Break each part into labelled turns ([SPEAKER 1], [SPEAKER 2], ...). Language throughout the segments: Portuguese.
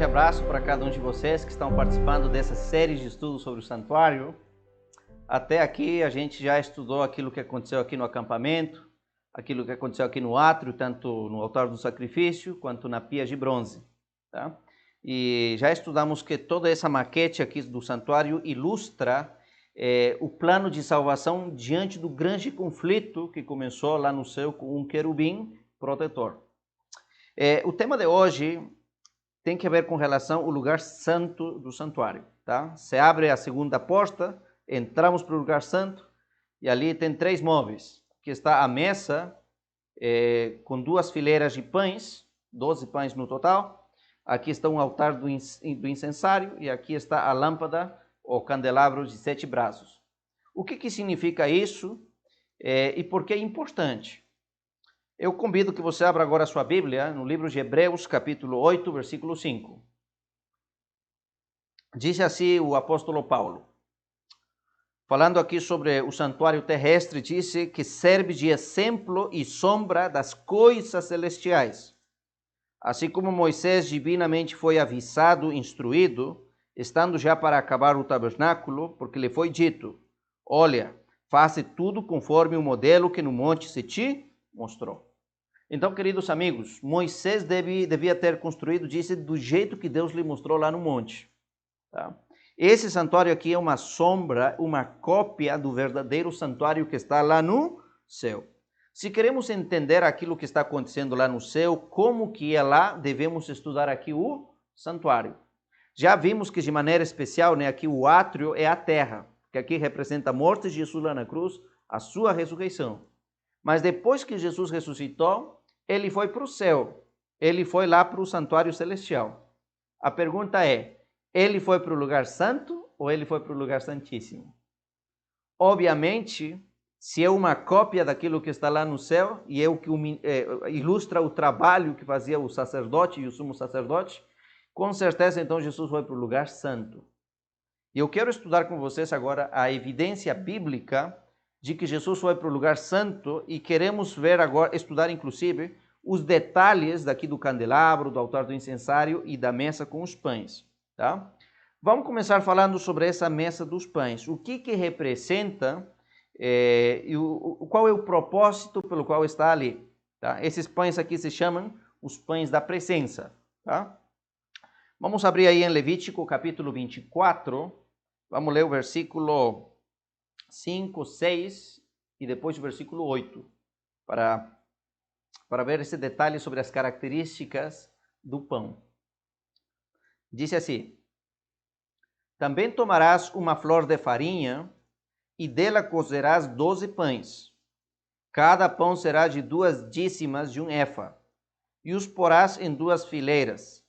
[SPEAKER 1] grande abraço para cada um de vocês que estão participando dessa série de estudos sobre o santuário. Até aqui a gente já estudou aquilo que aconteceu aqui no acampamento, aquilo que aconteceu aqui no átrio, tanto no altar do sacrifício quanto na pia de bronze. Tá? E já estudamos que toda essa maquete aqui do santuário ilustra o plano de salvação diante do grande conflito que começou lá no céu com um querubim protetor. O tema de hoje tem que ver com relação ao lugar santo do santuário. Tá? Se abre a segunda porta, entramos para o lugar santo e ali tem 3 móveis, que está a mesa com 2 fileiras de pães, 12 pães no total. Aqui está um altar do incensário e aqui está a lâmpada ou candelabro de 7 braços. O que significa isso e por que é importante? Eu convido que você abra agora a sua Bíblia no livro de Hebreus, capítulo 8, versículo 5. Diz assim o apóstolo Paulo, falando aqui sobre o santuário terrestre, disse que serve de exemplo e sombra das coisas celestiais. Assim como Moisés divinamente foi avisado, instruído, estando já para acabar o tabernáculo, porque lhe foi dito, olha, faça tudo conforme o modelo que no monte se te mostrou. Então, queridos amigos, Moisés devia ter construído, disse, do jeito que Deus lhe mostrou lá no monte. Tá? Esse santuário aqui é uma sombra, uma cópia do verdadeiro santuário que está lá no céu. Se queremos entender aquilo que está acontecendo lá no céu, como que é lá, devemos estudar aqui o santuário. Já vimos que de maneira especial, aqui o átrio é a terra, que aqui representa a morte de Jesus lá na cruz, a sua ressurreição. Mas depois que Jesus ressuscitou, ele foi para o céu, ele foi lá para o santuário celestial. A pergunta é, ele foi para o lugar santo ou ele foi para o lugar santíssimo? Obviamente, se é uma cópia daquilo que está lá no céu, e é o que ilustra o trabalho que fazia o sacerdote e o sumo sacerdote, com certeza então Jesus foi para o lugar santo. E eu quero estudar com vocês agora a evidência bíblica de que Jesus foi para o lugar santo e queremos ver agora, estudar inclusive, os detalhes daqui do candelabro, do altar do incensário e da mesa com os pães. Tá? Vamos começar falando sobre essa mesa dos pães. O que representa e qual é o propósito pelo qual está ali. Tá? Esses pães aqui se chamam os pães da presença. Tá? Vamos abrir aí em Levítico capítulo 24, vamos ler o versículo 5, 6 e depois o versículo 8, para ver esse detalhe sobre as características do pão. Diz assim, também tomarás uma flor de farinha e dela cozerás 12 pães. Cada pão será de 2 dízimas de um efa, e os porás em 2 fileiras,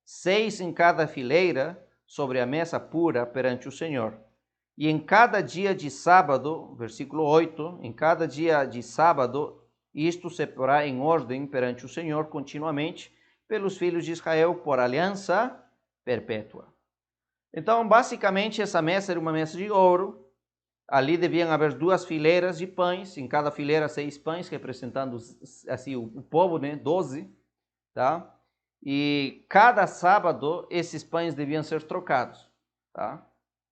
[SPEAKER 1] 6 em cada fileira, sobre a mesa pura perante o Senhor. E em cada dia de sábado, versículo 8, em cada dia de sábado, isto se porá em ordem perante o Senhor continuamente, pelos filhos de Israel, por aliança perpétua. Então, basicamente, essa mesa era uma mesa de ouro. Ali deviam haver 2 fileiras de pães, em cada fileira 6 pães, representando assim o povo, 12, tá? E cada sábado esses pães deviam ser trocados, tá?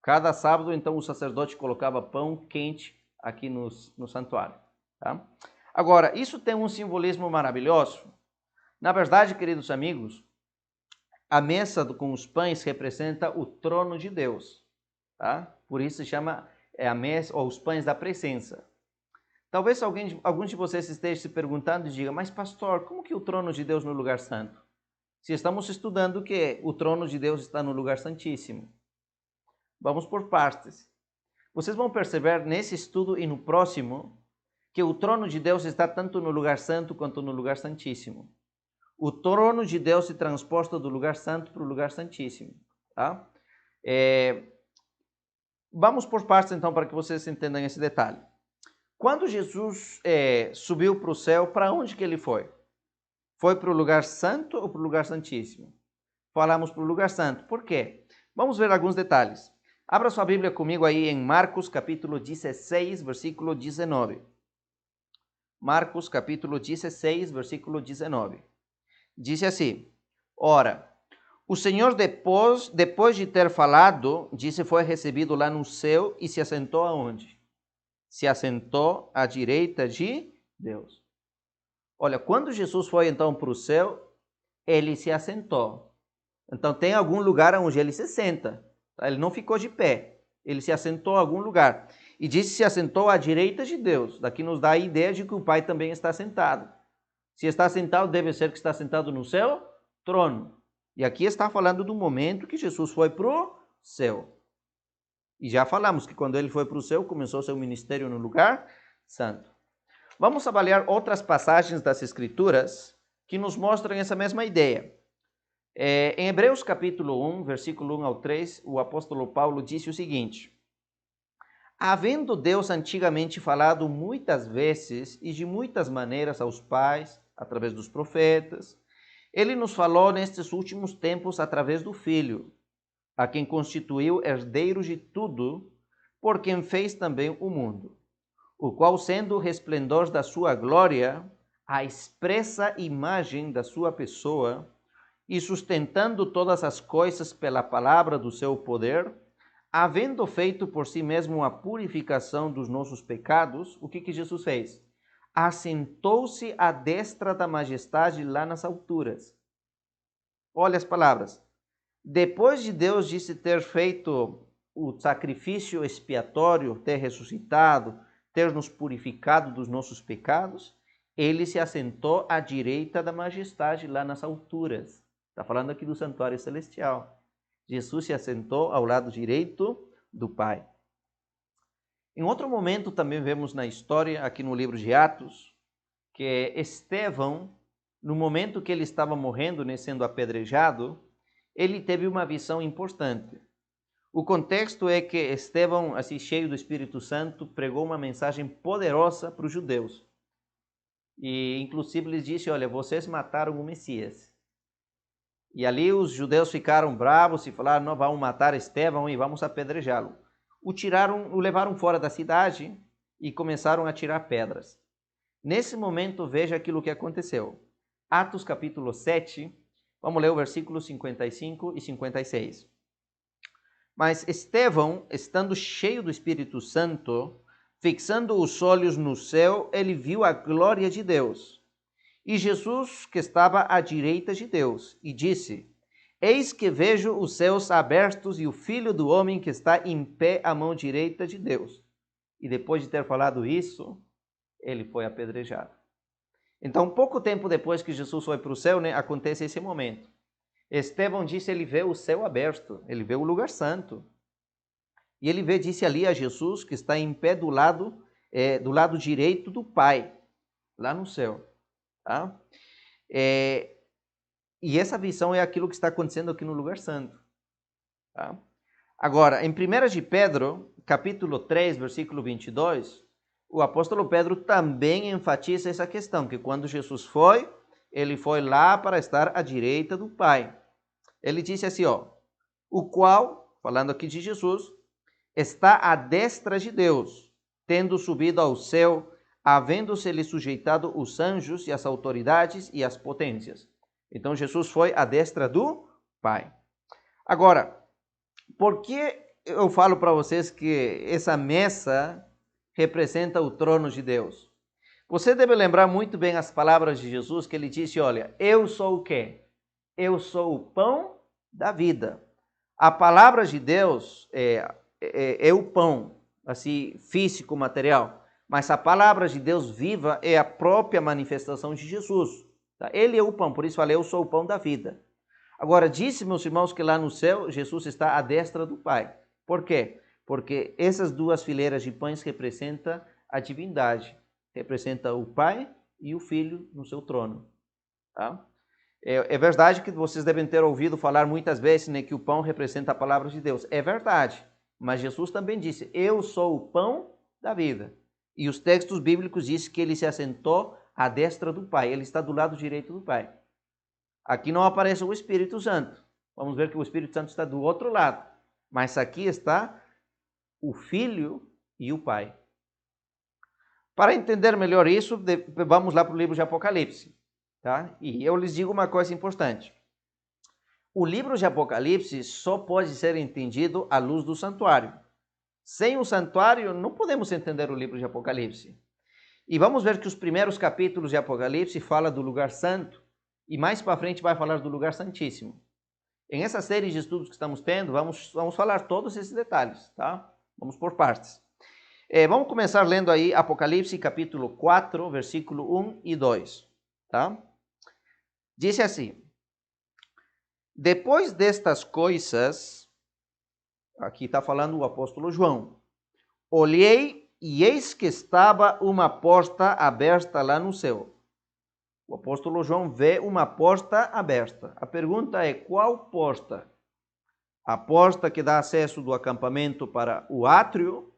[SPEAKER 1] Cada sábado, então, o sacerdote colocava pão quente aqui no santuário. Tá? Agora, isso tem um simbolismo maravilhoso. Na verdade, queridos amigos, a mesa com os pães representa o trono de Deus. Tá? Por isso se chama a mesa ou os pães da presença. Talvez alguns de vocês estejam se perguntando e digam, mas pastor, como que o trono de Deus no lugar santo? Se estamos estudando que o trono de Deus está no lugar santíssimo. Vamos por partes. Vocês vão perceber nesse estudo e no próximo que o trono de Deus está tanto no lugar santo quanto no lugar santíssimo. O trono de Deus se transporta do lugar santo para o lugar santíssimo. Tá? Vamos por partes então para que vocês entendam esse detalhe. Quando Jesus subiu para o céu, para onde que ele foi? Foi para o lugar santo ou para o lugar santíssimo? Falamos para o lugar santo. Por quê? Vamos ver alguns detalhes. Abra sua Bíblia comigo aí em Marcos capítulo 16, versículo 19. Marcos capítulo 16, versículo 19. Diz assim, ora, O Senhor, depois de ter falado, disse, foi recebido lá no céu e se assentou aonde? Se assentou à direita de Deus. Olha, quando Jesus foi então para o céu, ele se assentou. Então tem algum lugar onde ele se senta. Tá? Ele não ficou de pé. Ele se assentou em algum lugar. E disse se assentou à direita de Deus. Daqui nos dá a ideia de que o Pai também está sentado. Se está sentado, deve ser que está sentado no seu trono. E aqui está falando do momento que Jesus foi para o céu. E já falamos que quando ele foi para o céu, começou seu ministério no lugar santo. Vamos avaliar outras passagens das Escrituras que nos mostram essa mesma ideia. Em Hebreus capítulo 1, versículo 1 ao 3, o apóstolo Paulo disse o seguinte: havendo Deus antigamente falado muitas vezes e de muitas maneiras aos pais, através dos profetas, ele nos falou nestes últimos tempos através do Filho, a quem constituiu herdeiro de tudo, por quem fez também o mundo, o qual, sendo o resplendor da sua glória, a expressa imagem da sua pessoa, e sustentando todas as coisas pela palavra do seu poder, havendo feito por si mesmo a purificação dos nossos pecados, o que Jesus fez? Assentou-se à destra da majestade lá nas alturas. Olha as palavras. Depois de Deus disse ter feito o sacrifício expiatório, ter ressuscitado, ter nos purificado dos nossos pecados, ele se assentou à direita da majestade lá nas alturas. Está falando aqui do santuário celestial. Jesus se assentou ao lado direito do Pai. Em outro momento também vemos na história, aqui no livro de Atos, que Estevão, no momento que ele estava morrendo, sendo apedrejado, ele teve uma visão importante. O contexto é que Estevão, assim cheio do Espírito Santo, pregou uma mensagem poderosa para os judeus. E inclusive lhes disse, olha, vocês mataram o Messias. E ali os judeus ficaram bravos e falaram, não, vamos matar Estevão e vamos apedrejá-lo. O levaram fora da cidade e começaram a tirar pedras. Nesse momento, veja aquilo que aconteceu. Atos capítulo 7, vamos ler o versículo 55 e 56. Mas Estevão, estando cheio do Espírito Santo, fixando os olhos no céu, ele viu a glória de Deus. E Jesus, que estava à direita de Deus, e disse, eis que vejo os céus abertos e o Filho do Homem que está em pé à mão direita de Deus. E depois de ter falado isso, ele foi apedrejado. Então, pouco tempo depois que Jesus foi para o céu, acontece esse momento. Estevão disse, ele vê o céu aberto, ele vê o lugar santo. E ele disse ali a Jesus, que está em pé do lado direito do Pai, lá no céu. Tá? E essa visão é aquilo que está acontecendo aqui no lugar santo. Tá? Agora, em 1 de Pedro, capítulo 3, versículo 22, o apóstolo Pedro também enfatiza essa questão, que quando Jesus foi, ele foi lá para estar à direita do Pai. Ele disse assim, o qual, falando aqui de Jesus, está à destra de Deus, tendo subido ao céu, havendo-se-lhe sujeitado os anjos e as autoridades e as potências. Então, Jesus foi à destra do Pai. Agora, por que eu falo para vocês que essa mesa representa o trono de Deus? Você deve lembrar muito bem as palavras de Jesus, que ele disse, olha, eu sou o quê? Eu sou o pão da vida. A palavra de Deus é o pão, assim, físico, material. Mas a palavra de Deus viva é a própria manifestação de Jesus. Tá? Ele é o pão, por isso falei, eu sou o pão da vida. Agora, disse, meus irmãos, que lá no céu, Jesus está à destra do Pai. Por quê? Porque essas duas fileiras de pães representam a divindade. Representa o Pai e o Filho no seu trono. Tá? É verdade que vocês devem ter ouvido falar muitas vezes, que o pão representa a palavra de Deus. É verdade. Mas Jesus também disse, eu sou o pão da vida. E os textos bíblicos dizem que ele se assentou à destra do Pai. Ele está do lado direito do Pai. Aqui não aparece o Espírito Santo. Vamos ver que o Espírito Santo está do outro lado. Mas aqui está o Filho e o Pai. Para entender melhor isso, vamos lá para o livro de Apocalipse. Tá? E eu lhes digo uma coisa importante. o livro de Apocalipse só pode ser entendido à luz do santuário. Sem o santuário, não podemos entender o livro de Apocalipse. E vamos ver que os primeiros capítulos de Apocalipse falam do lugar santo, e mais para frente vai falar do lugar santíssimo. Em essa série de estudos que estamos tendo, vamos falar todos esses detalhes, tá? Vamos por partes. Vamos começar lendo aí Apocalipse capítulo 4, versículo 1 e 2, tá? Diz assim: depois destas coisas, aqui está falando o apóstolo João, olhei e eis que estava uma porta aberta lá no céu. O apóstolo João vê uma porta aberta. A pergunta é, qual porta? A porta que dá acesso do acampamento para o átrio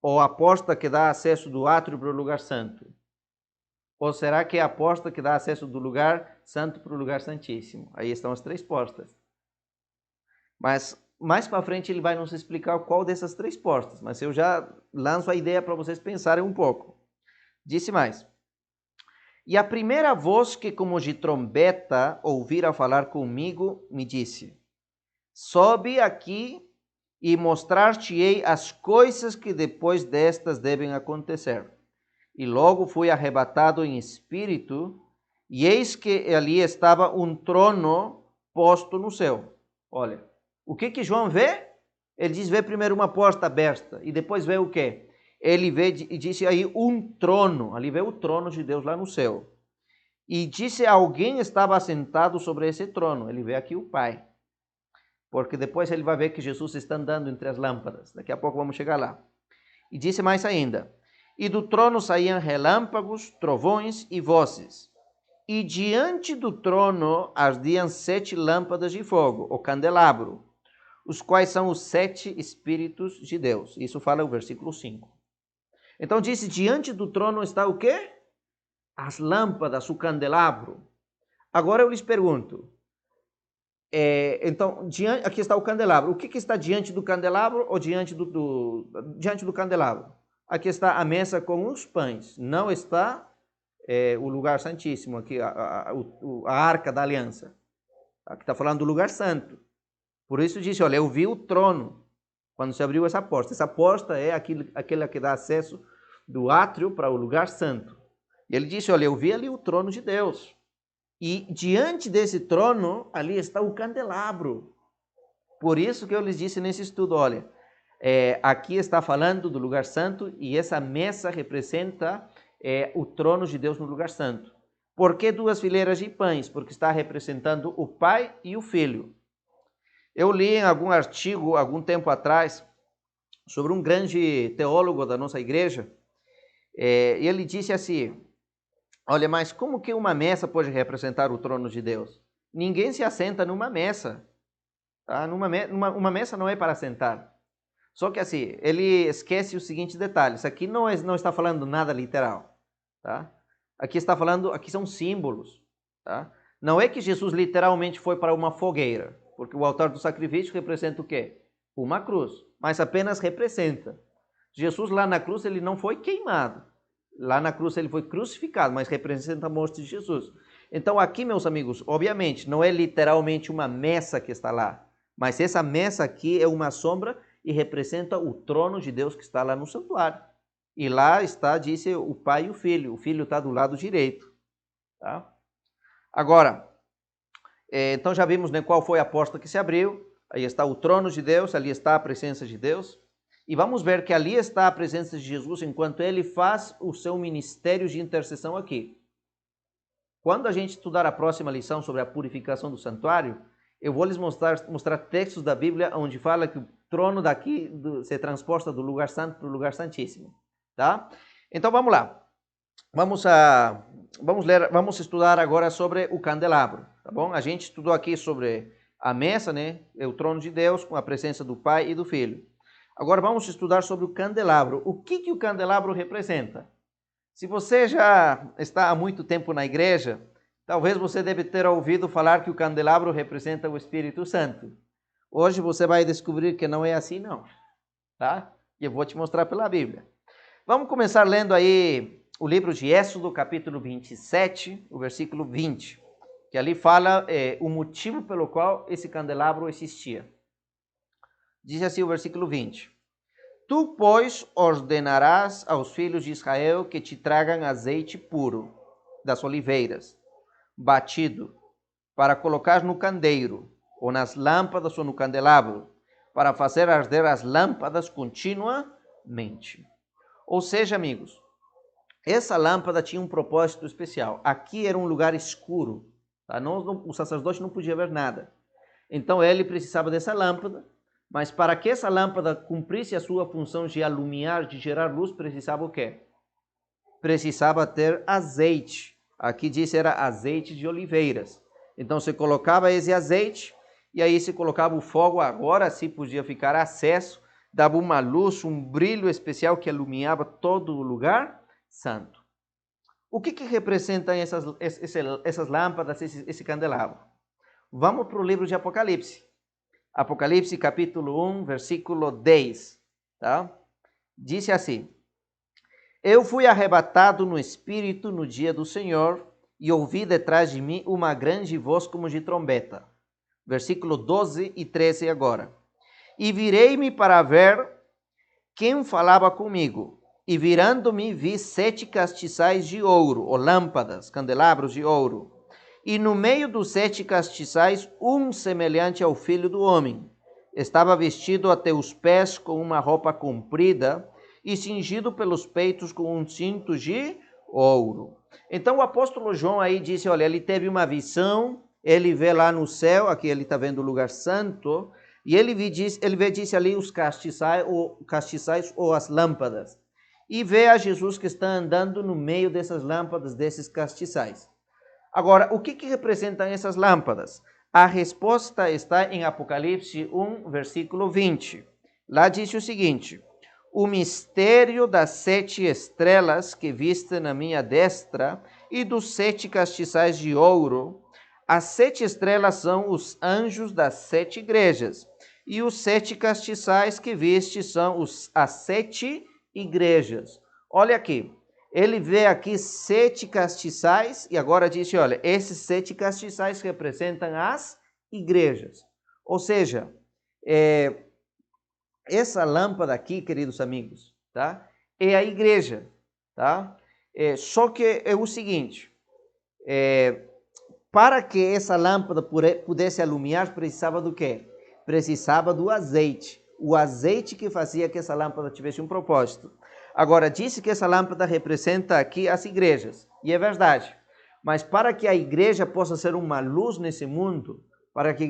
[SPEAKER 1] ou a porta que dá acesso do átrio para o lugar santo? Ou será que é a porta que dá acesso do lugar santo para o lugar santíssimo? Aí estão as três portas. Mas mais para frente ele vai nos explicar qual dessas três portas. Mas eu já lanço a ideia para vocês pensarem um pouco. Disse mais: e a primeira voz que como de trombeta ouvira falar comigo, me disse: sobe aqui e mostrar-te-ei as coisas que depois destas devem acontecer. E logo fui arrebatado em espírito, e eis que ali estava um trono posto no céu. Olha, o que João vê? Ele diz, vê primeiro uma porta aberta, e depois vê o quê? Ele vê e disse aí um trono, ali vê o trono de Deus lá no céu. E disse, alguém estava assentado sobre esse trono. Ele vê aqui o Pai. Porque depois ele vai ver que Jesus está andando entre as lâmpadas. Daqui a pouco vamos chegar lá. E disse mais ainda, e do trono saíam relâmpagos, trovões e vozes. E diante do trono ardiam 7 lâmpadas de fogo, o candelabro, os quais são os 7 Espíritos de Deus. Isso fala o versículo 5. Então disse, diante do trono está o quê? As lâmpadas, o candelabro. Agora eu lhes pergunto, então, aqui está o candelabro. O que está diante do candelabro ou diante do candelabro? Aqui está a mesa com os pães. Não está o lugar santíssimo, aqui a arca da aliança. Aqui está falando do lugar santo. Por isso disse, olha, eu vi o trono quando se abriu essa porta. Essa porta é aquela que dá acesso do átrio para o lugar santo. E ele disse, olha, eu vi ali o trono de Deus. E diante desse trono, ali está o candelabro. Por isso que eu lhes disse nesse estudo, olha, aqui está falando do lugar santo e essa mesa representa o trono de Deus no lugar santo. Por que 2 fileiras de pães? Porque está representando o Pai e o Filho. Eu li em algum artigo, algum tempo atrás, sobre um grande teólogo da nossa igreja, e ele disse assim, olha, mas como que uma mesa pode representar o trono de Deus? Ninguém se assenta numa mesa. Tá? Uma mesa não é para sentar. Só que assim, ele esquece o seguinte detalhe. Isso aqui não está falando nada literal. Tá? Aqui são símbolos. Tá? Não é que Jesus literalmente foi para uma fogueira. Porque o altar do sacrifício representa o quê? Uma cruz. Mas apenas representa. Jesus lá na cruz, ele não foi queimado. Lá na cruz ele foi crucificado, mas representa a morte de Jesus. Então aqui, meus amigos, obviamente, não é literalmente uma mesa que está lá, mas essa mesa aqui é uma sombra e representa o trono de Deus que está lá no santuário. E lá está, disse, o Pai e o Filho está do lado direito. Tá? Agora, então já vimos, né, qual foi a porta que se abriu, aí está o trono de Deus, ali está a presença de Deus. E vamos ver que ali está a presença de Jesus enquanto ele faz o seu ministério de intercessão aqui. Quando a gente estudar a próxima lição sobre a purificação do santuário, eu vou lhes mostrar textos da Bíblia onde fala que o trono daqui se transporta do lugar santo para o lugar santíssimo. Tá? Então vamos lá. Vamos estudar agora sobre o candelabro. Tá bom? A gente estudou aqui sobre a mesa, né? É o trono de Deus com a presença do Pai e do Filho. Agora vamos estudar sobre o candelabro. O que o candelabro representa? Se você já está há muito tempo na igreja, talvez você deve ter ouvido falar que o candelabro representa o Espírito Santo. Hoje você vai descobrir que não é assim, não. Tá? E eu vou te mostrar pela Bíblia. Vamos começar lendo aí o livro de Êxodo, capítulo 27, o versículo 20. que ali fala o motivo pelo qual esse candelabro existia. Diz assim o versículo 20. Tu, pois, ordenarás aos filhos de Israel que te tragam azeite puro das oliveiras, batido, para colocar no candeeiro, ou nas lâmpadas ou no candelabro, para fazer arder as lâmpadas continuamente. Ou seja, amigos, essa lâmpada tinha um propósito especial. Aqui era um lugar escuro, tá? O sacerdote não podia ver nada. Então ele precisava dessa lâmpada, mas para que essa lâmpada cumprisse a sua função de alumiar, de gerar luz, precisava o quê? Precisava ter azeite. Aqui diz era azeite de oliveiras. Então se colocava esse azeite e aí se colocava o fogo, agora sim podia ficar acesso, dava uma luz, um brilho especial que iluminava todo o lugar santo. O que representam essas lâmpadas, esse candelabro? Vamos para o livro de Apocalipse. Apocalipse capítulo 1, versículo 10. Tá? Diz assim: Eu fui arrebatado no Espírito no dia do Senhor e ouvi detrás de mim uma grande voz como de trombeta. Versículo 12 e 13 agora. E virei-me para ver quem falava comigo. E virando-me vi 7 castiçais de ouro, ou lâmpadas, candelabros de ouro. E no meio dos 7 castiçais, um semelhante ao Filho do Homem. Estava vestido até os pés com uma roupa comprida e cingido pelos peitos com um cinto de ouro. Então o apóstolo João aí disse, olha, ele teve uma visão, ele vê lá no céu, aqui ele está vendo o lugar santo, e ele disse ali os castiçais ou as lâmpadas. E vê a Jesus que está andando no meio dessas lâmpadas, desses castiçais. Agora, o que representam essas lâmpadas? A resposta está em Apocalipse 1, versículo 20. Lá diz o seguinte: o mistério das 7 estrelas que viste na minha destra e dos 7 castiçais de ouro. As 7 estrelas são os anjos das 7 igrejas, e os 7 castiçais que viste são as 7 igrejas. Olha aqui, ele vê aqui 7 castiçais, e agora diz, olha, esses 7 castiçais representam as igrejas. Ou seja, essa lâmpada aqui, queridos amigos, tá? É a igreja, tá? Só que é o seguinte, para que essa lâmpada pudesse iluminar, precisava do quê? Precisava do azeite. O azeite que fazia que essa lâmpada tivesse um propósito. Agora, disse que essa lâmpada representa aqui as igrejas, e é verdade. Mas para que a igreja possa ser uma luz nesse mundo, para que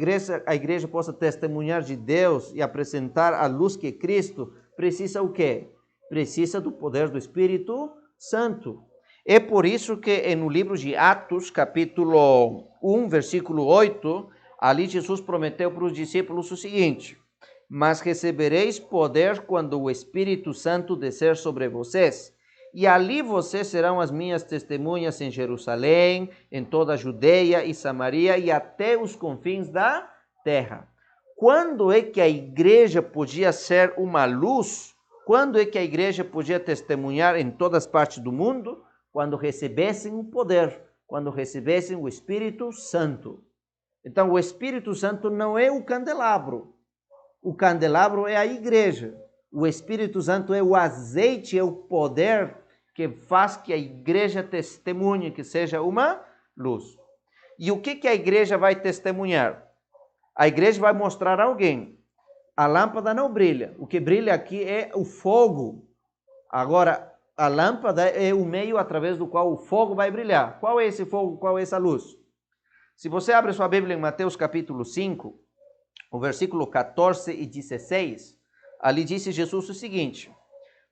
[SPEAKER 1] a igreja possa testemunhar de Deus e apresentar a luz que é Cristo, precisa o quê? Precisa do poder do Espírito Santo. É por isso que no livro de Atos, capítulo 1, versículo 8, ali Jesus prometeu para os discípulos o seguinte: mas recebereis poder quando o Espírito Santo descer sobre vocês, e ali vocês serão as minhas testemunhas em Jerusalém, em toda a Judeia e Samaria e até os confins da terra. Quando é que a igreja podia ser uma luz? Quando é que a igreja podia testemunhar em todas as partes do mundo? Quando recebessem o poder, quando recebessem o Espírito Santo. Então, o Espírito Santo não é o candelabro. O candelabro é a igreja. O Espírito Santo é o azeite, é o poder que faz que a igreja testemunhe, que seja uma luz. E o que a igreja vai testemunhar? A igreja vai mostrar a alguém. A lâmpada não brilha. O que brilha aqui é o fogo. Agora, a lâmpada é o meio através do qual o fogo vai brilhar. Qual é esse fogo? Qual é essa luz? Se você abre sua Bíblia em Mateus capítulo 5, o versículo 14 e 16, ali disse Jesus o seguinte: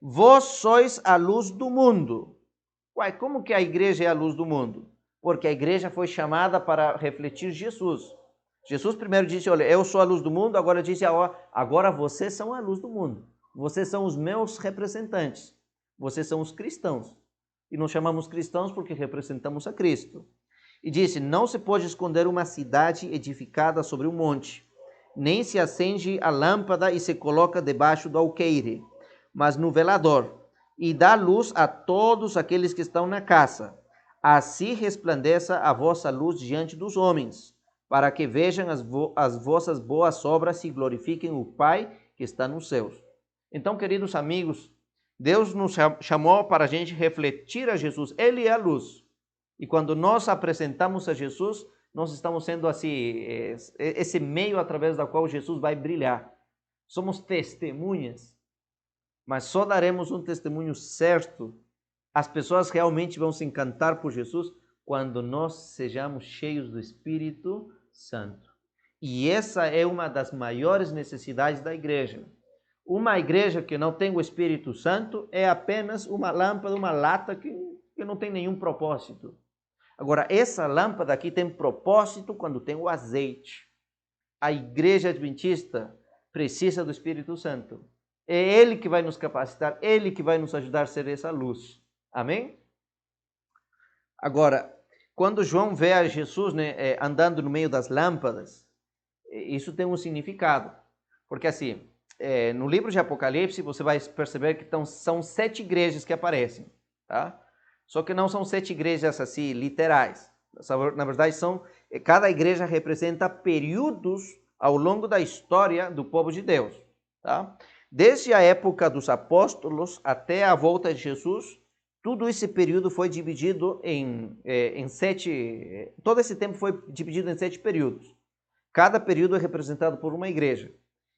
[SPEAKER 1] vós sois a luz do mundo. Uai, como que a igreja é a luz do mundo? Porque a igreja foi chamada para refletir Jesus. Jesus primeiro disse, olha, eu sou a luz do mundo, agora disse, agora vocês são a luz do mundo. Vocês são os meus representantes. Vocês são os cristãos. E nós chamamos cristãos porque representamos a Cristo. E disse, não se pode esconder uma cidade edificada sobre um monte, nem se acende a lâmpada e se coloca debaixo do alqueire, mas no velador, e dá luz a todos aqueles que estão na casa. assim resplandeça a vossa luz diante dos homens, para que vejam as vossas boas obras e glorifiquem o Pai que está nos céus. Então, queridos amigos, Deus nos chamou para a gente refletir a Jesus. Ele é a luz. E quando nós apresentamos a Jesus, nós estamos sendo assim, esse meio através do qual Jesus vai brilhar. Somos testemunhas, mas só daremos um testemunho certo. As pessoas realmente vão se encantar por Jesus quando nós sejamos cheios do Espírito Santo. E essa é uma das maiores necessidades da igreja. Uma igreja que não tem o Espírito Santo é apenas uma lâmpada, uma lata que não tem nenhum propósito. Agora, essa lâmpada aqui tem propósito quando tem o azeite. A igreja adventista precisa do Espírito Santo. É Ele que vai nos capacitar, Ele que vai nos ajudar a ser essa luz. Amém? Agora, quando João vê a Jesus, andando no meio das lâmpadas, isso tem um significado. Porque assim, no livro de Apocalipse, você vai perceber que são 7 igrejas que aparecem. Tá? Só que não são 7 igrejas assim, literais. Na verdade, cada igreja representa períodos ao longo da história do povo de Deus. Tá? Desde a época dos apóstolos até a volta de Jesus, todo esse período foi dividido em 7... Todo esse tempo foi dividido em 7 períodos. Cada período é representado por uma igreja.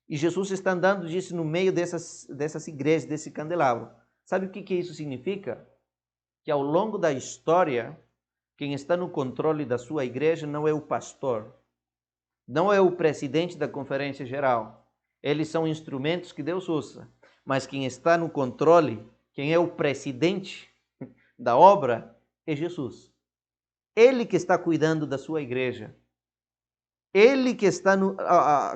[SPEAKER 1] E Jesus está andando disso no meio dessas igrejas, desse candelabro. Sabe o que isso significa? Que ao longo da história, quem está no controle da sua igreja não é o pastor, não é o presidente da conferência geral. Eles são instrumentos que Deus usa. Mas quem está no controle, quem é o presidente da obra, é Jesus. Ele que está cuidando da sua igreja. Ele que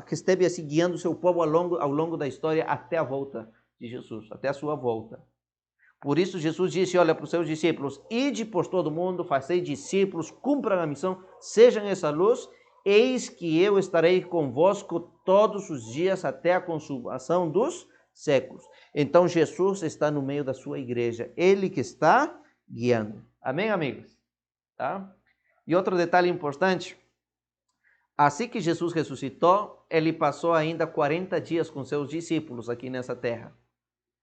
[SPEAKER 1] que esteve assim, guiando o seu povo ao longo da história até a volta de Jesus, até a sua volta. Por isso Jesus disse, olha, para os seus discípulos, ide por todo mundo, fazei discípulos, cumpram a missão, sejam essa luz, eis que eu estarei convosco todos os dias até a consumação dos séculos. Então Jesus está no meio da sua igreja, Ele que está guiando. Amém, amigos? Tá? E outro detalhe importante, assim que Jesus ressuscitou, Ele passou ainda 40 dias com seus discípulos aqui nessa terra.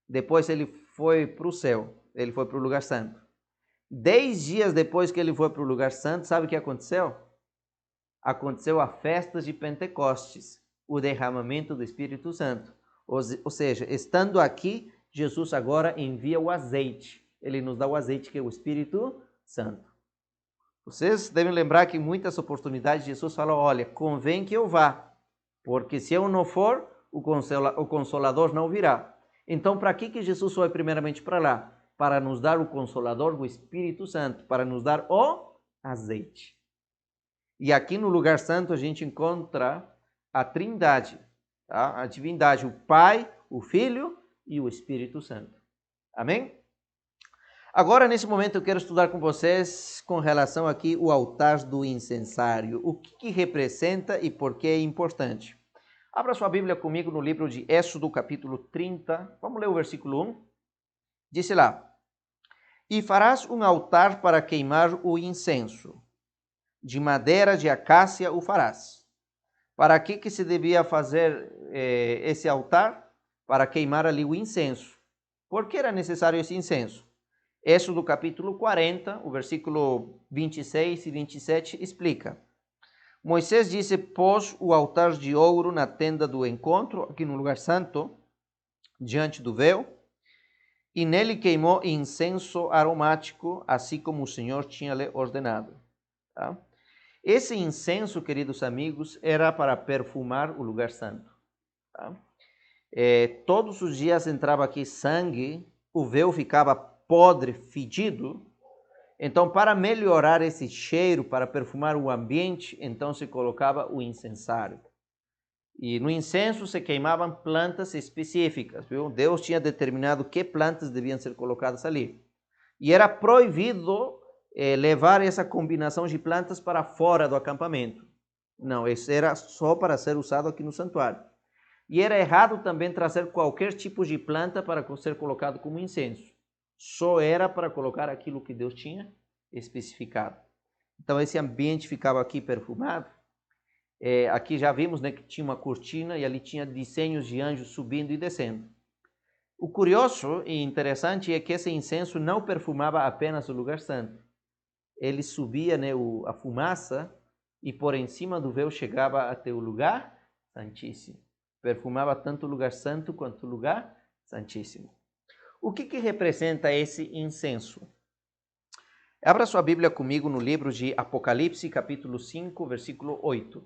[SPEAKER 1] Depois Ele foi para o céu, Ele foi para o lugar santo. 10 dias depois que Ele foi para o lugar santo, sabe o que aconteceu? Aconteceu a festa de Pentecostes, o derramamento do Espírito Santo. Ou seja, estando aqui, Jesus agora envia o azeite. Ele nos dá o azeite que é o Espírito Santo. Vocês devem lembrar que em muitas oportunidades Jesus falou, olha, convém que eu vá, porque se eu não for, o Consolador não virá. Então, para que Jesus foi primeiramente para lá? Para nos dar o Consolador, o Espírito Santo, para nos dar o azeite. E aqui no lugar santo a gente encontra a Trindade, tá? A divindade, o Pai, o Filho e o Espírito Santo. Amém? Agora, nesse momento, eu quero estudar com vocês com relação aqui o altar do incensário. O que representa e por que é importante. Abra sua Bíblia comigo no livro de Êxodo, capítulo 30. Vamos ler o versículo 1. Diz lá, e farás um altar para queimar o incenso. De madeira de acácia o farás. Para que se devia fazer esse altar? Para queimar ali o incenso. Por que era necessário esse incenso? Êxodo capítulo 40, o versículo 26 e 27 explica. Moisés disse, pôs o altar de ouro na tenda do encontro, aqui no lugar santo, diante do véu, e nele queimou incenso aromático, assim como o Senhor tinha lhe ordenado. Tá? Esse incenso, queridos amigos, era para perfumar o lugar santo. Tá? Todos os dias entrava aqui sangue, o véu ficava podre, fedido. Então, para melhorar esse cheiro, para perfumar o ambiente, então se colocava o incensário. E no incenso se queimavam plantas específicas, viu? Deus tinha determinado que plantas deviam ser colocadas ali. E era proibido levar essa combinação de plantas para fora do acampamento. Não, isso era só para ser usado aqui no santuário. E era errado também trazer qualquer tipo de planta para ser colocado como incenso. Só era para colocar aquilo que Deus tinha especificado. Então esse ambiente ficava aqui perfumado. Aqui já vimos, né, que tinha uma cortina e ali tinha desenhos de anjos subindo e descendo. O curioso e interessante é que esse incenso não perfumava apenas o lugar santo. Ele subia, né, a fumaça e por em cima do véu chegava até o lugar santíssimo. Perfumava tanto o lugar santo quanto o lugar santíssimo. O que representa esse incenso? Abra sua Bíblia comigo no livro de Apocalipse, capítulo 5, versículo 8.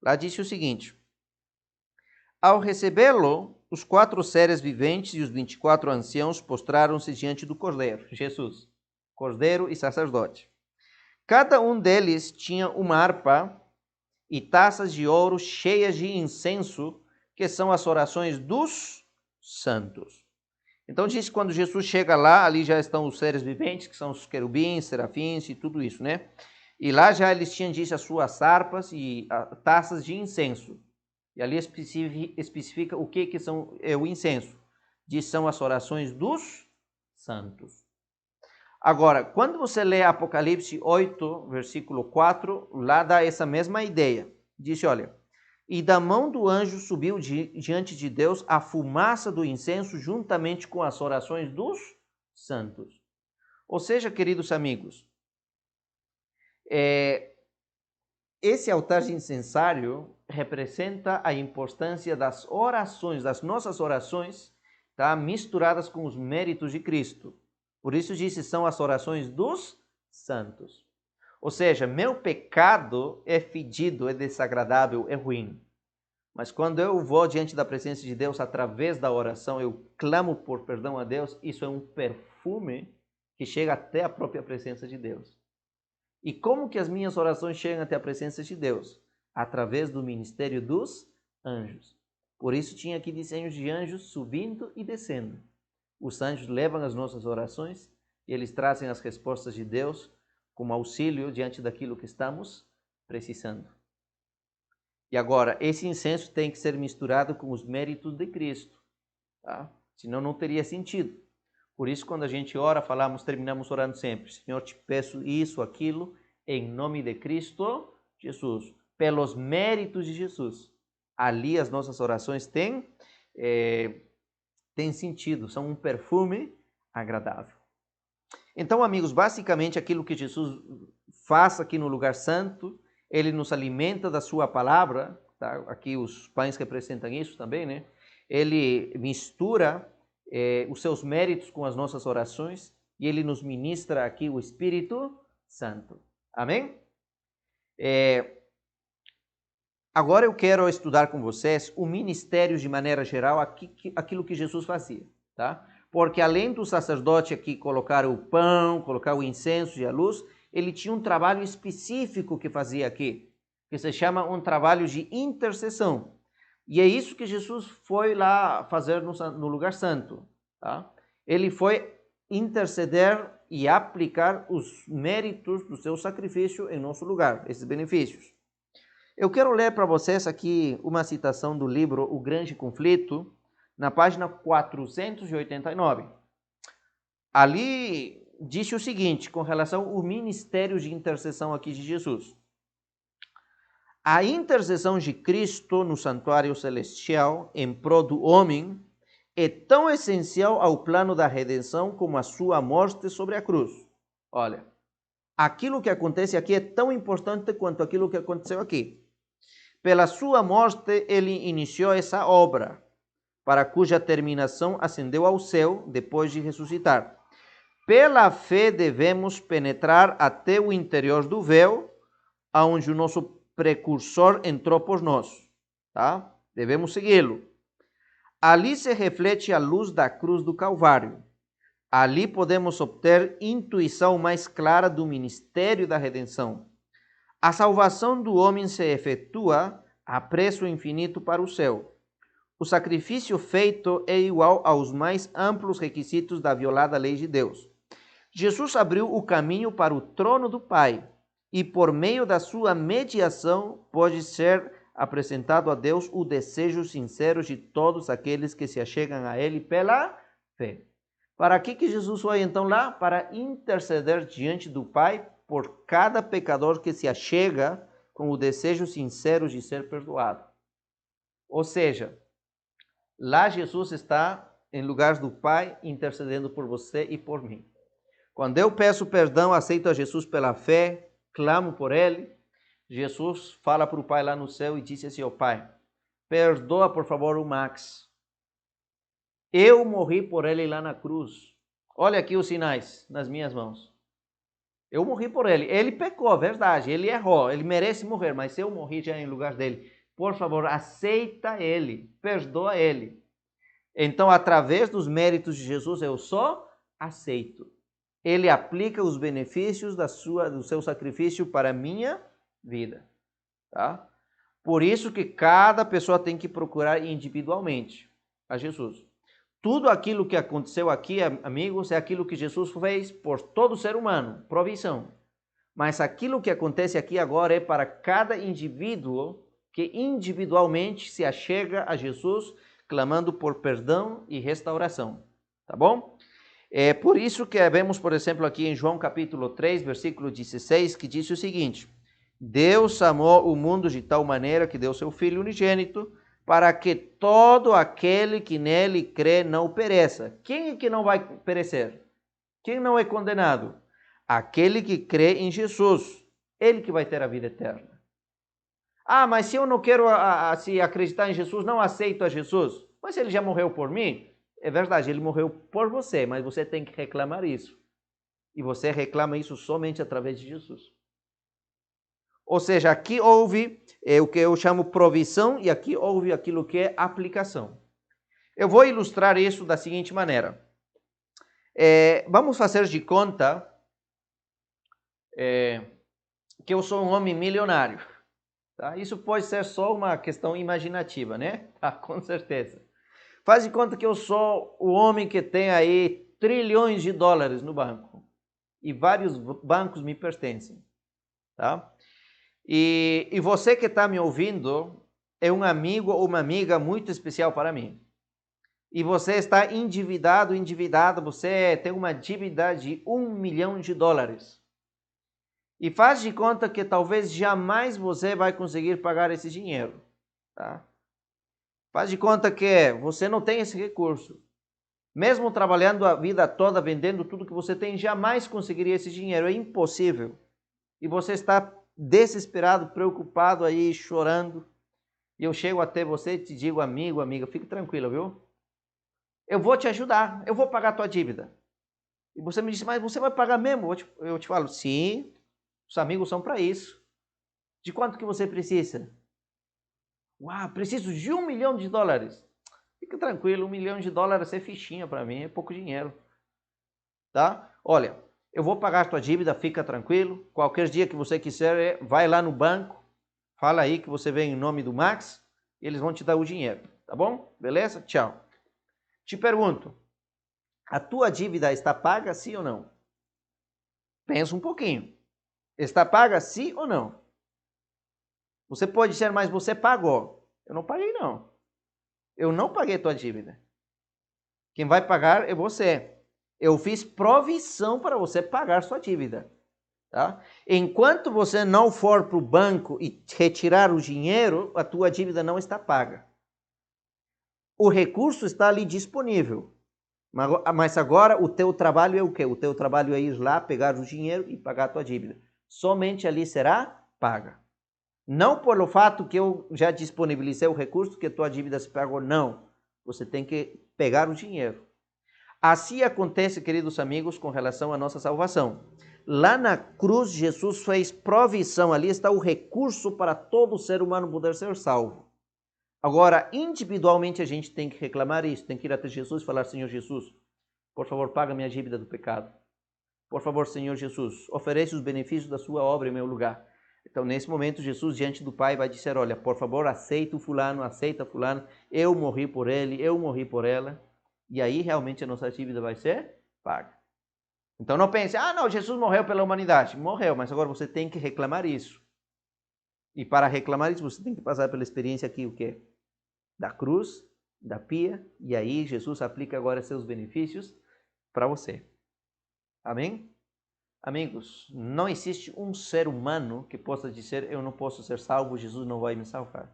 [SPEAKER 1] Lá diz o seguinte: Ao recebê-lo, os 4 seres viventes e os 24 anciãos postraram-se diante do Cordeiro, Jesus, Cordeiro e sacerdote. Cada um deles tinha uma harpa e taças de ouro cheias de incenso, que são as orações dos santos. Então diz que quando Jesus chega lá, ali já estão os seres viventes, que são os querubins, serafins e tudo isso, né? E lá já eles tinham, diz, as suas harpas e taças de incenso. E ali especifica o que são o incenso. Diz, são as orações dos santos. Agora, quando você lê Apocalipse 8, versículo 4, lá dá essa mesma ideia. Diz, olha, e da mão do anjo subiu diante de Deus a fumaça do incenso juntamente com as orações dos santos. Ou seja, queridos amigos, esse altar de incensário representa a importância das orações, das nossas orações, tá, misturadas com os méritos de Cristo. Por isso disse, são as orações dos santos. Ou seja, meu pecado é fedido, é desagradável, é ruim. Mas quando eu vou diante da presença de Deus, através da oração, eu clamo por perdão a Deus, isso é um perfume que chega até a própria presença de Deus. E como que as minhas orações chegam até a presença de Deus? Através do ministério dos anjos. Por isso tinha aqui desenhos de anjos subindo e descendo. Os anjos levam as nossas orações e eles trazem as respostas de Deus como auxílio diante daquilo que estamos precisando. E agora, esse incenso tem que ser misturado com os méritos de Cristo, tá? Senão não teria sentido. Por isso, quando a gente ora, terminamos orando sempre: Senhor, te peço isso, aquilo, em nome de Cristo Jesus, pelos méritos de Jesus. Ali as nossas orações têm sentido, são um perfume agradável. Então, amigos, basicamente aquilo que Jesus faz aqui no lugar santo, ele nos alimenta da sua palavra, tá? Aqui os pães representam isso também, né? Ele mistura os seus méritos com as nossas orações e ele nos ministra aqui o Espírito Santo. Amém? Agora eu quero estudar com vocês o ministério de maneira geral, aquilo que Jesus fazia, tá? Porque além do sacerdote aqui colocar o pão, colocar o incenso e a luz, ele tinha um trabalho específico que fazia aqui, que se chama um trabalho de intercessão. E é isso que Jesus foi lá fazer no lugar santo, tá? Ele foi interceder e aplicar os méritos do seu sacrifício em nosso lugar, esses benefícios. Eu quero ler para vocês aqui uma citação do livro O Grande Conflito, na página 489. Ali diz o seguinte, com relação ao ministério de intercessão aqui de Jesus. A intercessão de Cristo no santuário celestial em prol do homem é tão essencial ao plano da redenção como a sua morte sobre a cruz. Olha, aquilo que acontece aqui é tão importante quanto aquilo que aconteceu aqui. Pela sua morte, ele iniciou essa obra, para cuja terminação ascendeu ao céu depois de ressuscitar. Pela fé devemos penetrar até o interior do véu, aonde o nosso precursor entrou por nós, tá? Devemos segui-lo. Ali se reflete a luz da cruz do Calvário. Ali podemos obter intuição mais clara do ministério da redenção. A salvação do homem se efetua a preço infinito para o céu. O sacrifício feito é igual aos mais amplos requisitos da violada lei de Deus. Jesus abriu o caminho para o trono do Pai e, por meio da sua mediação, pode ser apresentado a Deus o desejo sincero de todos aqueles que se achegam a Ele pela fé. Para que Jesus foi então lá? Para interceder diante do Pai por cada pecador que se achega com o desejo sincero de ser perdoado. Ou seja, lá Jesus está em lugar do Pai intercedendo por você e por mim. Quando eu peço perdão, aceito a Jesus pela fé, clamo por Ele, Jesus fala para o Pai lá no céu e diz assim: ó Pai, perdoa por favor o Max. Eu morri por ele lá na cruz. Olha aqui os sinais nas minhas mãos. Eu morri por ele. Ele pecou, verdade. Ele errou. Ele merece morrer, mas eu morri já em lugar dele. Por favor, aceita ele. Perdoa ele. Então, através dos méritos de Jesus, eu só aceito. Ele aplica os benefícios do seu sacrifício para a minha vida. Tá? Por isso que cada pessoa tem que procurar individualmente a Jesus. Tudo aquilo que aconteceu aqui, amigos, é aquilo que Jesus fez por todo ser humano, provisão. Mas aquilo que acontece aqui agora é para cada indivíduo que individualmente se achega a Jesus, clamando por perdão e restauração. Tá bom? É por isso que vemos, por exemplo, aqui em João capítulo 3, versículo 16, que diz o seguinte: Deus amou o mundo de tal maneira que deu seu Filho unigênito, para que todo aquele que nele crê não pereça. Quem é que não vai perecer? Quem não é condenado? Aquele que crê em Jesus. Ele que vai ter a vida eterna. Ah, mas se eu não quero se acreditar em Jesus, não aceito a Jesus. Mas ele já morreu por mim? É verdade, ele morreu por você, mas você tem que reclamar isso. E você reclama isso somente através de Jesus. Ou seja, aqui houve o que eu chamo provisão e aqui houve aquilo que é aplicação. Eu vou ilustrar isso da seguinte maneira. Vamos fazer de conta que eu sou um homem milionário. Tá? Isso pode ser só uma questão imaginativa, né? Tá, com certeza. Faz de conta que eu sou o homem que tem aí trilhões de dólares no banco. E vários bancos me pertencem. Tá? E você que está me ouvindo é um amigo ou uma amiga muito especial para mim. E você está endividado, você tem uma dívida de $1 milhão. E faz de conta que talvez jamais você vai conseguir pagar esse dinheiro. Tá? Faz de conta que você não tem esse recurso. Mesmo trabalhando a vida toda, vendendo tudo que você tem, jamais conseguiria esse dinheiro. É impossível. E você está desesperado, preocupado aí, chorando. E eu chego até você e te digo, amigo, amiga, fique tranquilo, viu? Eu vou te ajudar, eu vou pagar a tua dívida. E você me disse, mas você vai pagar mesmo? Eu te falo, sim, os amigos são para isso. De quanto que você precisa? Uau, preciso de $1 milhão. Fica tranquilo, $1 milhão é fichinha para mim, é pouco dinheiro. Tá? Olha, eu vou pagar a tua dívida, fica tranquilo. Qualquer dia que você quiser, vai lá no banco, fala aí que você vem em nome do Max, e eles vão te dar o dinheiro, tá bom? Beleza? Tchau. Te pergunto, a tua dívida está paga, sim ou não? Pensa um pouquinho. Está paga, sim ou não? Você pode dizer, mas você pagou. Eu não paguei, não. Eu não paguei tua dívida. Quem vai pagar é você. Eu fiz provisão para você pagar sua dívida. Tá? Enquanto você não for para o banco e retirar o dinheiro, a tua dívida não está paga. O recurso está ali disponível. Mas agora o teu trabalho é o quê? O teu trabalho é ir lá, pegar o dinheiro e pagar a tua dívida. Somente ali será paga. Não pelo fato que eu já disponibilizei o recurso que a tua dívida se pagou, não. Você tem que pegar o dinheiro. Assim acontece, queridos amigos, com relação à nossa salvação. Lá na cruz, Jesus fez provisão, ali está o recurso para todo ser humano poder ser salvo. Agora, individualmente, a gente tem que reclamar isso, tem que ir até Jesus e falar, Senhor Jesus, por favor, paga minha dívida do pecado. Por favor, Senhor Jesus, oferece os benefícios da sua obra em meu lugar. Então, nesse momento, Jesus, diante do Pai, vai dizer, olha, por favor, aceita o fulano, aceita fulano, eu morri por ele, eu morri por ela. E aí, realmente, a nossa dívida vai ser paga. Então, não pense, não, Jesus morreu pela humanidade. Morreu, mas agora você tem que reclamar isso. E para reclamar isso, você tem que passar pela experiência aqui, o quê? Da cruz, da pia, e aí Jesus aplica agora seus benefícios para você. Amém? Amigos, não existe um ser humano que possa dizer, eu não posso ser salvo, Jesus não vai me salvar.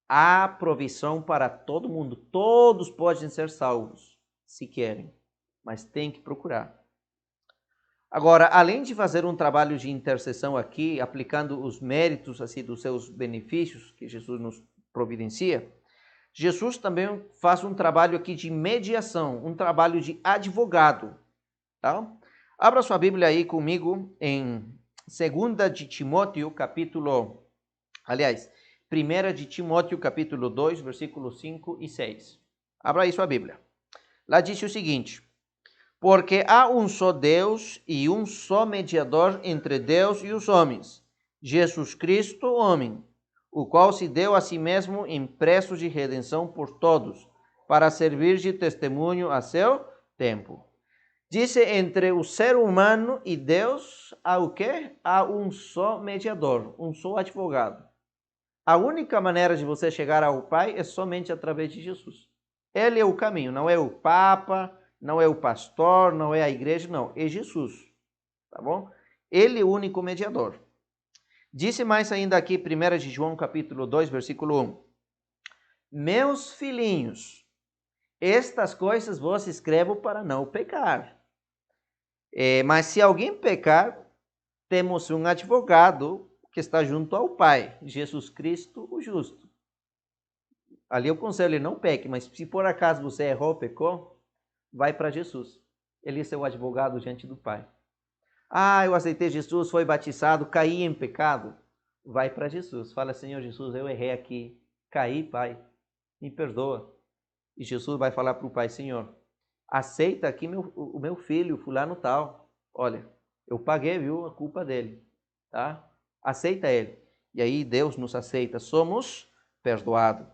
[SPEAKER 1] Há provisão para todo mundo. Todos podem ser salvos, se querem, mas tem que procurar. Agora, além de fazer um trabalho de intercessão aqui, aplicando os méritos assim dos seus benefícios que Jesus nos providencia, Jesus também faz um trabalho aqui de mediação, um trabalho de advogado. Tá? Abra sua Bíblia aí comigo em 2 de Timóteo, Primeira de Timóteo, capítulo 2, versículos 5 e 6. Abra aí sua Bíblia. Lá diz o seguinte: porque há um só Deus e um só mediador entre Deus e os homens, Jesus Cristo, homem, o qual se deu a si mesmo em preço de redenção por todos, para servir de testemunho a seu tempo. Disse, entre o ser humano e Deus, há o quê? Há um só mediador, um só advogado. A única maneira de você chegar ao Pai é somente através de Jesus. Ele é o caminho, não é o Papa, não é o pastor, não é a igreja, não. É Jesus, tá bom? Ele é o único mediador. Disse mais ainda aqui, 1 de João, capítulo 2, versículo 1. Meus filhinhos, estas coisas vos escrevo para não pecar. Mas se alguém pecar, temos um advogado que está junto ao Pai, Jesus Cristo, o justo. Ali eu aconselho, não peque, mas se por acaso você errou, pecou, vai para Jesus. Ele é seu advogado diante do Pai. Eu aceitei Jesus, fui batizado, caí em pecado. Vai para Jesus. Fala, Senhor Jesus, eu errei aqui. Caí, Pai. Me perdoa. E Jesus vai falar para o Pai, Senhor, aceita aqui o meu filho, fulano tal. Olha, eu paguei, viu, a culpa dele. Tá? Aceita ele. E aí Deus nos aceita. Somos perdoados.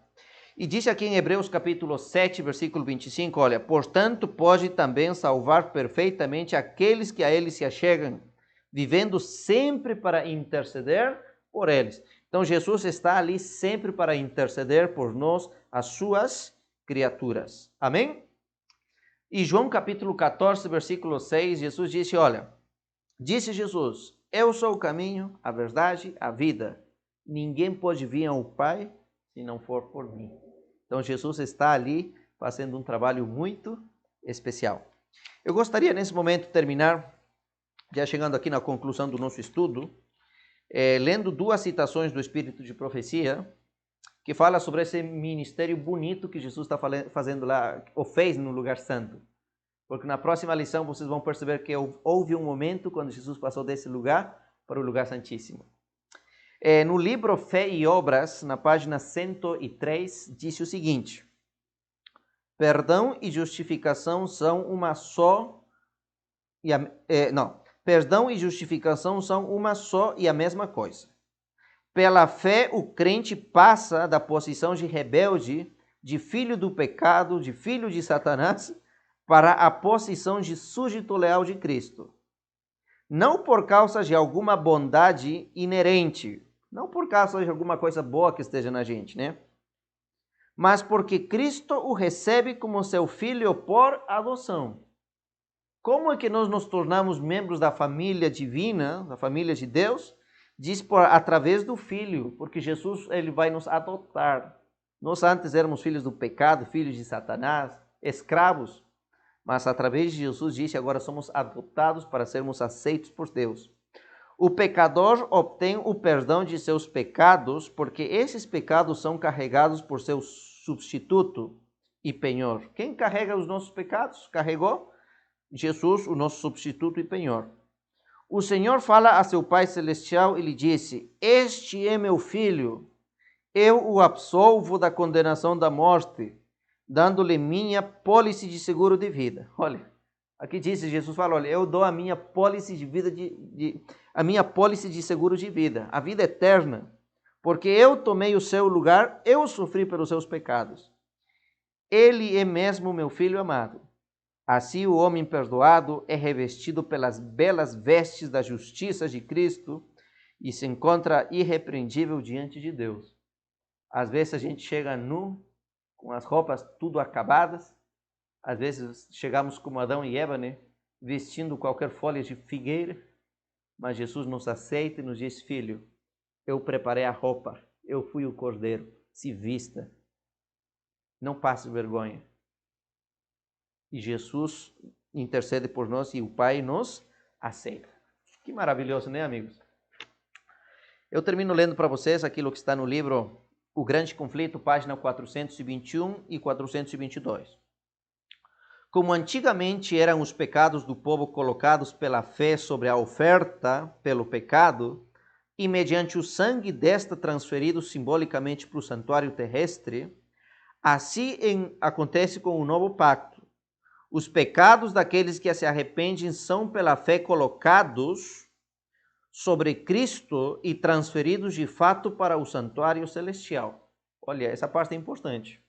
[SPEAKER 1] E diz aqui em Hebreus capítulo 7, versículo 25, olha, portanto pode também salvar perfeitamente aqueles que a ele se achegam, vivendo sempre para interceder por eles. Então Jesus está ali sempre para interceder por nós, as suas criaturas. Amém? E João capítulo 14, versículo 6, Jesus disse, olha, disse Jesus, eu sou o caminho, a verdade, a vida. Ninguém pode vir ao Pai se não for por mim. Então, Jesus está ali fazendo um trabalho muito especial. Eu gostaria, nesse momento, terminar, já chegando aqui na conclusão do nosso estudo, lendo duas citações do Espírito de Profecia, que fala sobre esse ministério bonito que Jesus está fazendo lá, ou fez no lugar santo. Porque na próxima lição vocês vão perceber que houve um momento quando Jesus passou desse lugar para o lugar santíssimo. No livro Fé e Obras, na página 103, disse o seguinte: perdão e justificação são uma só perdão e justificação são uma só e a mesma coisa. Pela fé, o crente passa da posição de rebelde, de filho do pecado, de filho de Satanás, para a posição de súdito leal de Cristo. Não por causa de alguma bondade inerente, não por causa de alguma coisa boa que esteja na gente, né? Mas porque Cristo o recebe como seu filho por adoção. Como é que nós nos tornamos membros da família divina, da família de Deus? Diz através do Filho, porque Jesus ele vai nos adotar. Nós antes éramos filhos do pecado, filhos de Satanás, escravos. Mas através de Jesus disse, agora somos adotados para sermos aceitos por Deus. O pecador obtém o perdão de seus pecados, porque esses pecados são carregados por seu substituto e penhor. Quem carrega os nossos pecados? Carregou Jesus, o nosso substituto e penhor. O Senhor fala a seu Pai Celestial e lhe disse, este é meu filho, eu o absolvo da condenação da morte, dando-lhe minha pólice de seguro de vida. Olha, aqui diz, Jesus fala, olha, eu dou a minha pólice de vida, a minha pólice de seguro de vida, a vida eterna, porque eu tomei o seu lugar, eu sofri pelos seus pecados. Ele é mesmo meu filho amado. Assim o homem perdoado é revestido pelas belas vestes da justiça de Cristo e se encontra irrepreendível diante de Deus. Às vezes a gente chega nu, com as roupas tudo acabadas, Às vezes chegamos como Adão e Eva, né? Vestindo qualquer folha de figueira, mas Jesus nos aceita e nos diz: filho, eu preparei a roupa, eu fui o cordeiro, se vista, não passe vergonha. E Jesus intercede por nós e o Pai nos aceita. Que maravilhoso, né, amigos? Eu termino lendo para vocês aquilo que está no livro O Grande Conflito, página 421 e 422. Como antigamente eram os pecados do povo colocados pela fé sobre a oferta pelo pecado, e mediante o sangue desta transferido simbolicamente para o santuário terrestre, assim acontece com o novo pacto. Os pecados daqueles que se arrependem são pela fé colocados sobre Cristo e transferidos de fato para o santuário celestial. Olha, essa parte é importante.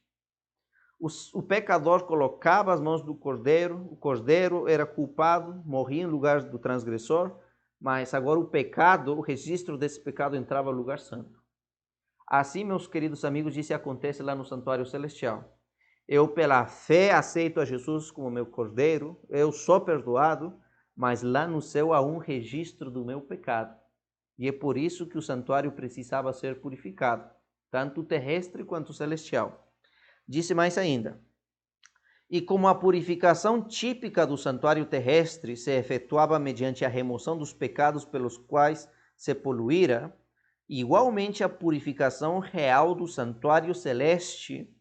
[SPEAKER 1] O pecador colocava as mãos do cordeiro, o cordeiro era culpado, morria em lugar do transgressor, mas agora o pecado, o registro desse pecado entrava no lugar santo. Assim, meus queridos amigos, isso acontece lá no santuário celestial. Eu, pela fé, aceito a Jesus como meu cordeiro, eu sou perdoado, mas lá no céu há um registro do meu pecado. E é por isso que o santuário precisava ser purificado, tanto terrestre quanto celestial. Disse mais ainda: e como a purificação típica do santuário terrestre se efetuava mediante a remoção dos pecados pelos quais se poluíra, igualmente a purificação real do santuário celeste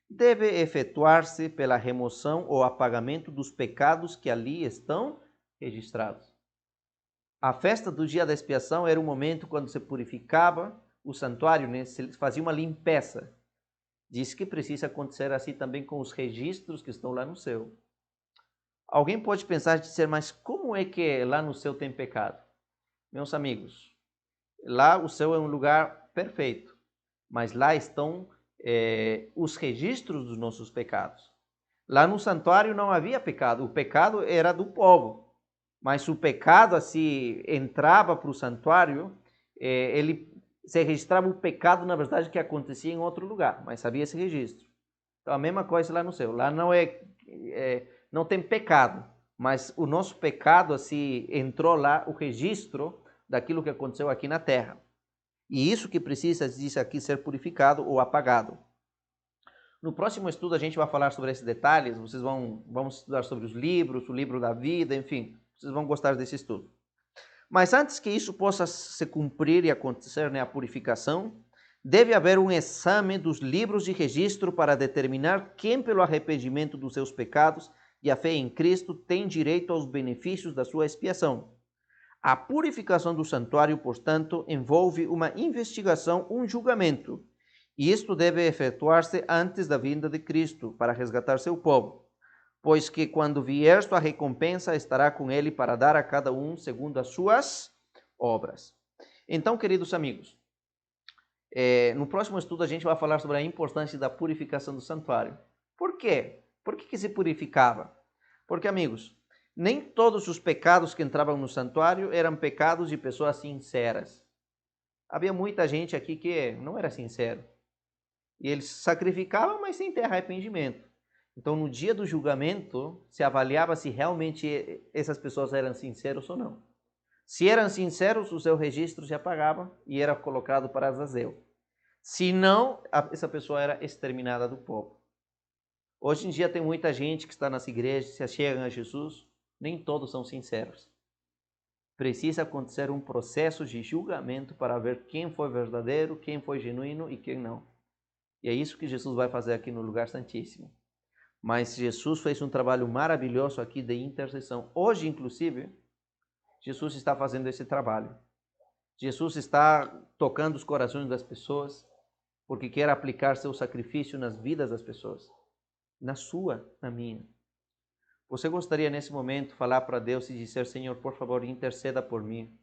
[SPEAKER 1] deve efetuar-se pela remoção ou apagamento dos pecados que ali estão registrados. A festa do dia da expiação era o momento quando se purificava o santuário, né? Se fazia uma limpeza. Diz que precisa acontecer assim também com os registros que estão lá no céu. Alguém pode pensar e dizer, mas como é que lá no céu tem pecado? Meus amigos, lá o céu é um lugar perfeito, mas lá estão os registros dos nossos pecados. Lá no santuário não havia pecado, o pecado era do povo, mas o pecado assim entrava para o santuário, ele se registrava o pecado, na verdade, que acontecia em outro lugar, mas havia esse registro. Então, a mesma coisa lá no céu. Lá não tem pecado, mas o nosso pecado, assim, entrou lá, o registro daquilo que aconteceu aqui na terra. E isso que precisa, diz aqui, ser purificado ou apagado. No próximo estudo, a gente vai falar sobre esses detalhes. Vocês vão estudar sobre os livros, o livro da vida, enfim. Vocês vão gostar desse estudo. Mas antes que isso possa se cumprir e acontecer, né, a purificação, deve haver um exame dos livros de registro para determinar quem, pelo arrependimento dos seus pecados e a fé em Cristo, tem direito aos benefícios da sua expiação. A purificação do santuário, portanto, envolve uma investigação, um julgamento, e isto deve efetuar-se antes da vinda de Cristo para resgatar seu povo. Pois que quando vier sua recompensa, estará com ele para dar a cada um segundo as suas obras. Então, queridos amigos, no próximo estudo a gente vai falar sobre a importância da purificação do santuário. Por quê? Por que se purificava? Porque, amigos, nem todos os pecados que entravam no santuário eram pecados de pessoas sinceras. Havia muita gente aqui que não era sincero. E eles sacrificavam, mas sem ter arrependimento. Então, no dia do julgamento, se avaliava se realmente essas pessoas eram sinceros ou não. Se eram sinceros, o seu registro se apagava e era colocado para Azazel. Se não, essa pessoa era exterminada do povo. Hoje em dia tem muita gente que está nas igrejas, se achegam a Jesus, nem todos são sinceros. Precisa acontecer um processo de julgamento para ver quem foi verdadeiro, quem foi genuíno e quem não. E é isso que Jesus vai fazer aqui no lugar santíssimo. Mas Jesus fez um trabalho maravilhoso aqui de intercessão. Hoje, inclusive, Jesus está fazendo esse trabalho. Jesus está tocando os corações das pessoas, porque quer aplicar seu sacrifício nas vidas das pessoas. Na sua, na minha. Você gostaria nesse momento falar para Deus e dizer: Senhor, por favor, interceda por mim.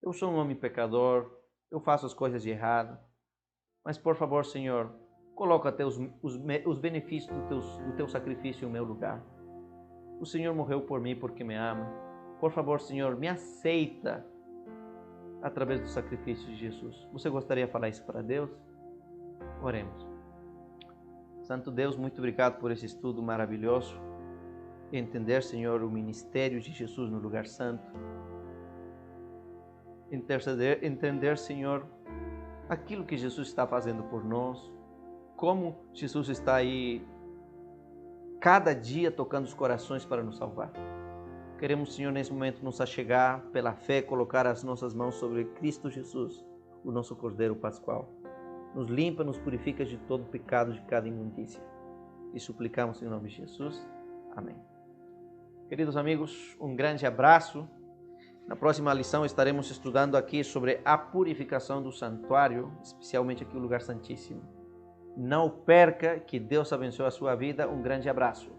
[SPEAKER 1] Eu sou um homem pecador, eu faço as coisas de errado. Mas, por favor, Senhor, coloca os benefícios do teu sacrifício em meu lugar. O Senhor morreu por mim porque me ama. Por favor, Senhor, me aceita através do sacrifício de Jesus. Você gostaria de falar isso para Deus? Oremos. Santo Deus, muito obrigado por esse estudo maravilhoso. entender, Senhor, o ministério de Jesus no lugar santo. Entender, Senhor, aquilo que Jesus está fazendo por nós, como Jesus está aí cada dia tocando os corações para nos salvar. Queremos, Senhor, nesse momento nos achegar pela fé, colocar as nossas mãos sobre Cristo Jesus, o nosso Cordeiro Pascual. Nos limpa, nos purifica de todo pecado, de cada imundícia. E suplicamos em nome de Jesus. Amém. Queridos amigos, um grande abraço. Na próxima lição estaremos estudando aqui sobre a purificação do santuário, especialmente aqui o lugar santíssimo. Não perca, que Deus abençoe a sua vida. Um grande abraço.